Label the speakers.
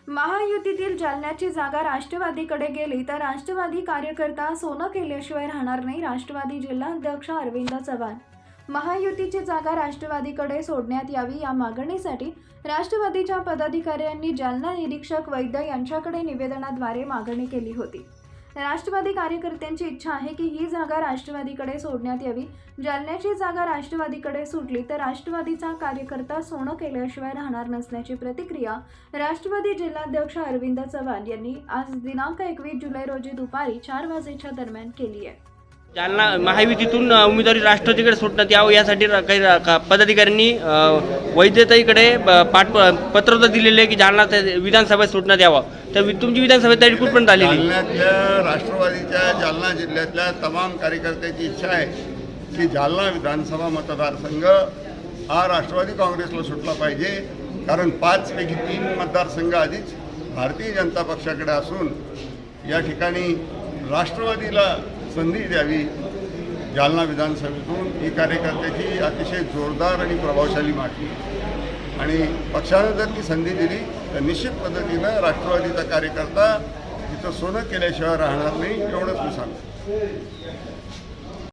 Speaker 1: महायुतीतील जालन्याची जागा राष्ट्रवादीकडे गेली तर राष्ट्रवादी कार्यकर्ता सोनं केल्याशिवाय राहणार नाही. राष्ट्रवादी जिल्हाध्यक्ष अरविंद चव्हाण. महायुतीची जागा राष्ट्रवादीकडे सोडण्यात यावी या मागणीसाठी राष्ट्रवादीच्या पदाधिकाऱ्यांनी जालना निरीक्षक वैद्य यांच्याकडे निवेदनाद्वारे मागणी केली होती. राष्ट्रवादी कार्यकर्त्यांची इच्छा आहे की ही जागा राष्ट्रवादीकडे सोडण्यात यावी. जालन्याची जागा राष्ट्रवादीकडे सुटली तर राष्ट्रवादीचा कार्यकर्ता सोनं केल्याशिवाय राहणार नसल्याची प्रतिक्रिया राष्ट्रवादी जिल्हाध्यक्ष अरविंद चव्हाण यांनी आज दिनांक 21 जुलै रोजी दुपारी 4 वाजेच्या दरम्यान केली आहे.
Speaker 2: जालना महायुतीतून उमेदवारी राष्ट्रवादीकडे सोडण्यात यावं यासाठी काही पदाधिकाऱ्यांनी वैद्यताईकडे पत्र दिलेले आहे की जालना विधानसभेत सोडण्यात यावं. तर तुमची विधानसभेत तयारी कुठपर्यंत आलेली?
Speaker 3: जालन्यातल्या राष्ट्रवादीच्या जालना जिल्ह्यातल्या तमाम कार्यकर्त्याची इच्छा आहे की जालना विधानसभा मतदारसंघ हा राष्ट्रवादी काँग्रेसला सुटला पाहिजे. कारण 5 पैकी 3 मतदारसंघ आधीच भारतीय जनता पक्षाकडे असून या ठिकाणी राष्ट्रवादीला संधी द्यावी. जालना विधानसभेतून ही कार्यकर्त्याची अतिशय जोरदार आणि प्रभावशाली मागणी आणि पक्षानं जर ती संधी दिली तर निश्चित पद्धतीनं राष्ट्रवादीचा कार्यकर्ता तिथं सोनं केल्याशिवाय राहणार नाही, एवढंच मी सांगतो.